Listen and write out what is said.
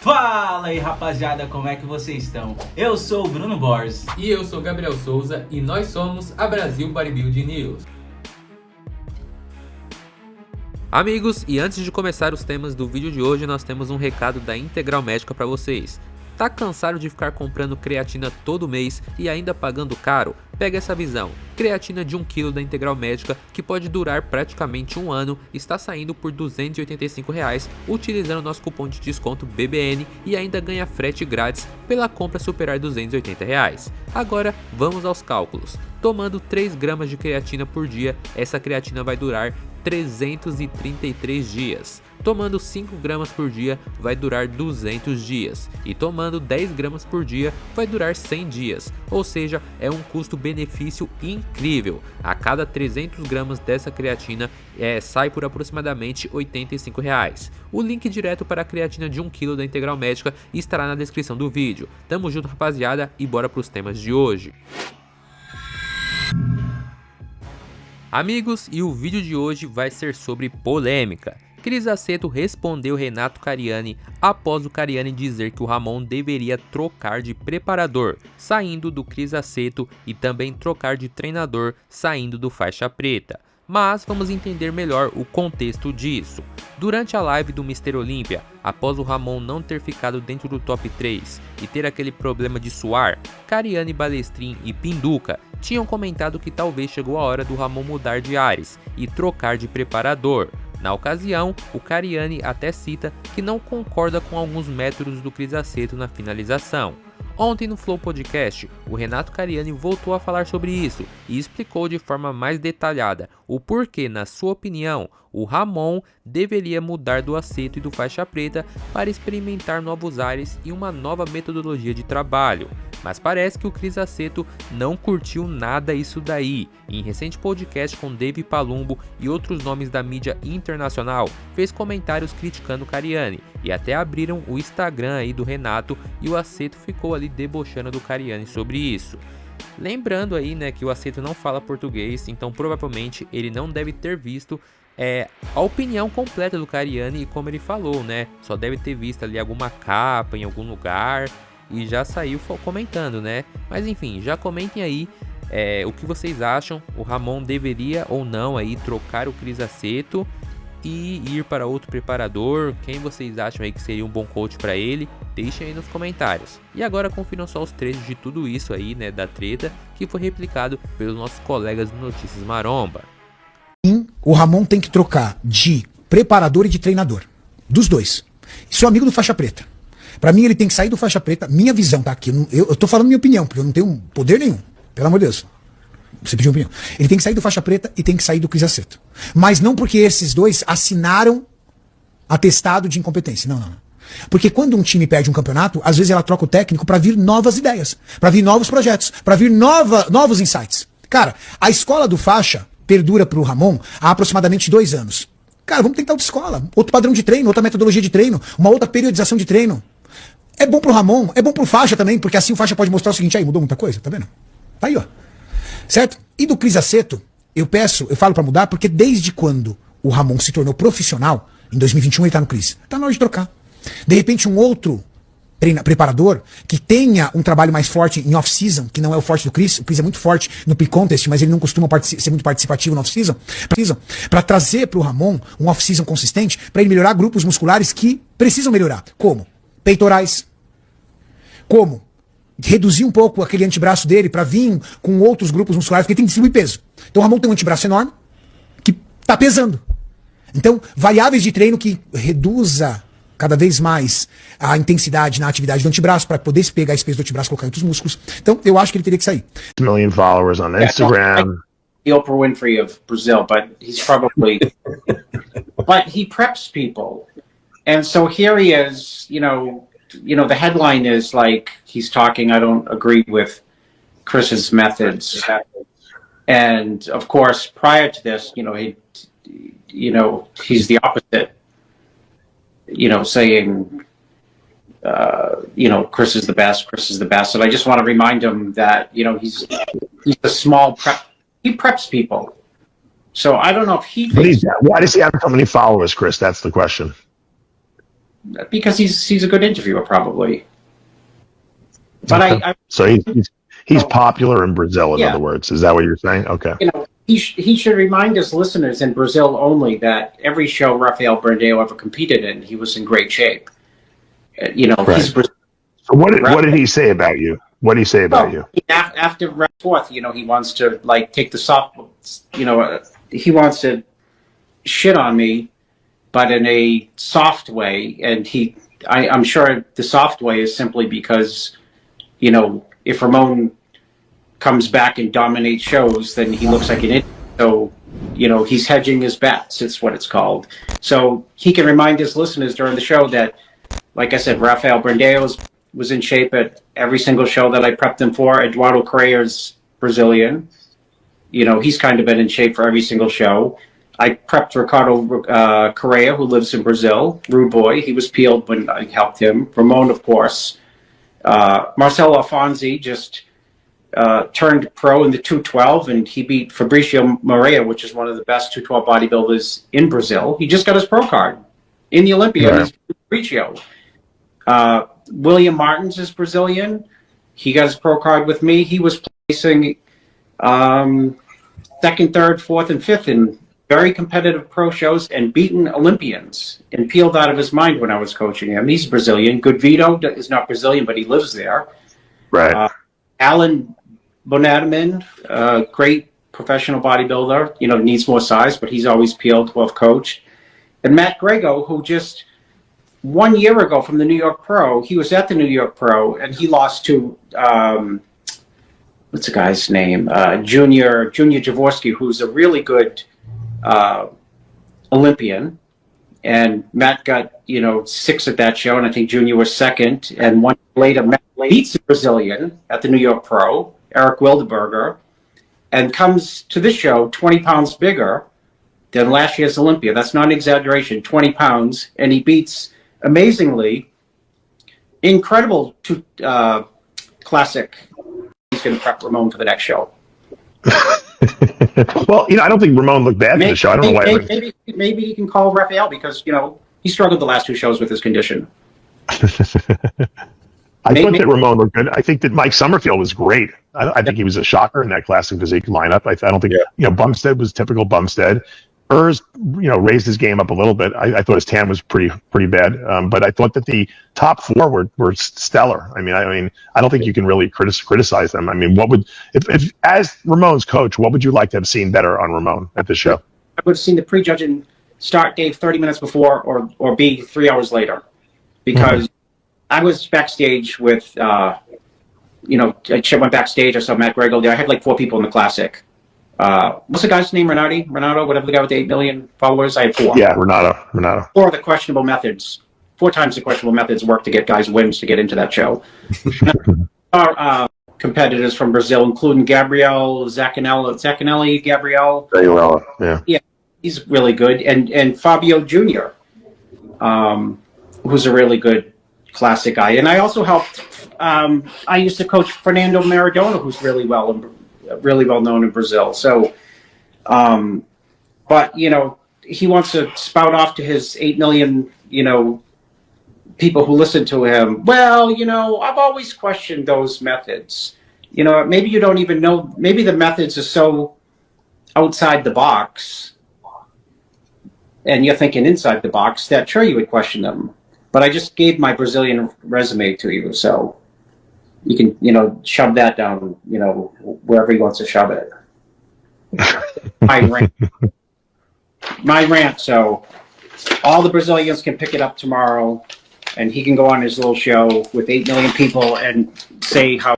Fala aí rapaziada, como é que vocês estão? Eu sou o Bruno Borges. E eu sou Gabriel Souza e nós somos a Brasil Bodybuilding News. Amigos, e antes de começar os temas do vídeo de hoje, nós temos um recado da Integral Médica para vocês. Tá cansado de ficar comprando creatina todo mês e ainda pagando caro? Pega essa visão. Creatina de 1 kg da Integral Médica, que pode durar praticamente um ano, está saindo por R$ 285 utilizando nosso cupom de desconto BBN e ainda ganha frete grátis pela compra superar R$ 280. Agora vamos aos cálculos. Tomando 3 gramas de creatina por dia, essa creatina vai durar 333 dias. Tomando 5 gramas por dia vai durar 200 dias e tomando 10 gramas por dia vai durar 100 dias, ou seja, é um custo-benefício incrível. A cada 300 gramas dessa creatina sai por aproximadamente R$ 85. O link direto para a creatina de 1 kg da Integral Médica estará na descrição do vídeo. Tamo junto rapaziada e bora para os temas de hoje. Amigos, e o vídeo de hoje vai ser sobre polêmica. Aceto respondeu Renato Cariani após o Cariani dizer que o Ramon deveria trocar de preparador, saindo do Aceto, e também trocar de treinador, saindo do faixa preta. Mas vamos entender melhor o contexto disso. Durante a live do Mr. OLYMPIA, após o Ramon não ter ficado dentro do top 3 e ter aquele problema de suar, Cariani, Balestrin e Pinduca tinham comentado que talvez chegou a hora do Ramon mudar de ares e trocar de preparador. Na ocasião, o Cariani até cita que não concorda com alguns métodos do Aceto na finalização. Ontem no Flow Podcast, o Renato Cariani voltou a falar sobre isso e explicou de forma mais detalhada o porquê, na sua opinião, o Ramon deveria mudar do Aceto e do faixa preta para experimentar novos ares e uma nova metodologia de trabalho. Mas parece que o Aceto não curtiu nada isso daí. Em recente podcast com Dave Palumbo e outros nomes da mídia internacional, fez comentários criticando o Cariani e até abriram o Instagram aí do Renato e o Aceto ficou ali debochando do Cariani sobre isso. Lembrando aí, né, que o Aceto não fala português, então provavelmente ele não deve ter visto a opinião completa do Cariani e como ele falou, né, só deve ter visto ali alguma capa em algum lugar e já saiu comentando, né? Mas enfim, já comentem aí o que vocês acham. O Ramon deveria ou não aí trocar o Aceto e ir para outro preparador? Quem vocês acham aí que seria um bom coach para ele? Deixem aí nos comentários. E agora confiram só os trechos de tudo isso aí, né, da treta, que foi replicado pelos nossos colegas do Notícias Maromba. O Ramon tem que trocar de preparador e de treinador. Dos dois. Sou amigo do faixa preta. Pra mim ele tem que sair do faixa preta. Minha visão, tá aqui. Eu tô falando minha opinião, porque eu não tenho poder nenhum. Pelo amor de Deus. Você pediu opinião. Ele tem que sair do faixa preta e tem que sair do Aceto. Mas não porque esses dois assinaram atestado de incompetência. Não. Porque quando um time perde um campeonato, às vezes ela troca o técnico pra vir novas ideias, pra vir novos projetos, pra vir novos insights. Cara, a escola do faixa perdura pro Ramon há aproximadamente 2 anos. Cara, vamos tentar outra escola, outro padrão de treino, outra metodologia de treino, uma outra periodização de treino. É bom pro Ramon, é bom pro faixa também, porque assim o faixa pode mostrar o seguinte, aí mudou muita coisa, tá vendo? Tá aí, ó. Certo? E do Aceto, eu falo pra mudar, porque desde quando o Ramon se tornou profissional, em 2021 ele tá no Cris, tá na hora de trocar. De repente um outro preparador que tenha um trabalho mais forte em off-season, que não é o forte do Cris, o Cris é muito forte no pre-contest, mas ele não costuma ser muito participativo no off-season, para trazer pro Ramon um off-season consistente, para ele melhorar grupos musculares que precisam melhorar. Como? Peitorais. Como? Reduzir um pouco aquele antebraço dele para vir com outros grupos musculares, porque ele tem que distribuir peso. Então o Ramon tem um antebraço enorme que tá pesando. Então, variáveis de treino que reduza cada vez mais a intensidade na atividade do antebraço para poder pegar esse peso do antebraço e colocar em outros músculos. Então, eu acho que ele teria que sair. Million followers on Instagram. The Oprah Winfrey of Brazil, but he's probably, but he preps people. And so here he is, you know, the headline is like, he's talking, I don't agree with Chris's methods. And of course, prior to this, he's the opposite, saying, Chris is the best. And I just want to remind him that, he's a small prep, he preps people. So I don't know if he thinks... Why does he have so many followers, Chris? That's the question. because he's a good interviewer, probably. But Okay. So he's popular in Brazil, in Yeah. other words. Is that what you're saying? Okay. He should remind his listeners in Brazil only that every show Rafael Brandão ever competed in, he was in great shape. Right. He's Brazil. So what did he say about you? What did he say about you? After round fourth, he wants to take the soft, he wants to shit on me, but in a soft way. And I'm sure the soft way is simply because, if Ramon comes back and dominates shows, then he looks like an idiot. So, he's hedging his bets. It's what it's called. So he can remind his listeners during the show that, like I said, Rafael Brandão was in shape at every single show that I prepped him for. Eduardo Correa's Brazilian. He's kind of been in shape for every single show. I prepped Ricardo Correa, who lives in Brazil. Rude boy. He was peeled when I helped him. Ramon, of course. Marcelo Alfonsi just turned pro in the 212, and he beat Fabricio Moreira, which is one of the best 212 bodybuilders in Brazil. He just got his pro card in the Olympia. He's Fabricio. William Martins is Brazilian. He got his pro card with me. He was placing second, third, fourth, and fifth in very competitive pro shows and beaten Olympians and peeled out of his mind when I was coaching him. He's Brazilian. Good Vito is not Brazilian, but he lives there. Right. Alan Bonadaman, great professional bodybuilder, needs more size, but he's always peeled, well coached. And Matt Grego, who just 1 year ago from the New York Pro, he was at the New York Pro, and he lost to, what's the guy's name? Junior Jaworski, who's a really good Olympian. And Matt got, 6 at that show, and I think Junior was second. And 1 year later, Matt beats the Brazilian at the New York Pro, Eric Wildeberger, and comes to this show 20 pounds bigger than last year's Olympia. That's not an exaggeration, 20 pounds. And he beats, amazingly, incredible classic. He's going to prep Ramon for the next show. Well, I don't think Ramon looked bad for the show. I don't know why. Maybe he can call Rafael because, he struggled the last 2 shows with his condition. I thought that Ramon looked good. I think that Mike Summerfield was great. I think he was a shocker in that classic physique lineup. I don't think, Bumstead was typical Bumstead. Urs, raised his game up a little bit. I thought his tan was pretty bad. But I thought that the top 4 were stellar. I mean, I don't think you can really criticize them. I mean, if as Ramon's coach, what would you like to have seen better on Ramon at the show? I would have seen the prejudging start Dave 30 minutes before or B 3 hours later, because I was backstage with, I went backstage. I saw Matt Grego there. I had like 4 people in the classic. What's the guy's name? Renato, whatever the guy with the 8 million followers. I had 4. Yeah, Renato. 4 of the questionable methods. 4 times the questionable methods work to get guys wins to get into that show. Our competitors from Brazil, including Gabriel Zaccanelli, Gabriel. Very well, yeah. Yeah, he's really good. And Fabio Jr., who's a really good classic guy. And I also helped, I used to coach Fernando Maradona, who's really well known in Brazil. So, but, he wants to spout off to his 8 million, people who listen to him. Well, I've always questioned those methods. Maybe you don't even know, maybe the methods are so outside the box and you're thinking inside the box that sure you would question them. But I just gave my Brazilian resume to you, so you can, shove that down, wherever he wants to shove it. My rant. So all the Brazilians can pick it up tomorrow, and he can go on his little show with 8 million people and say how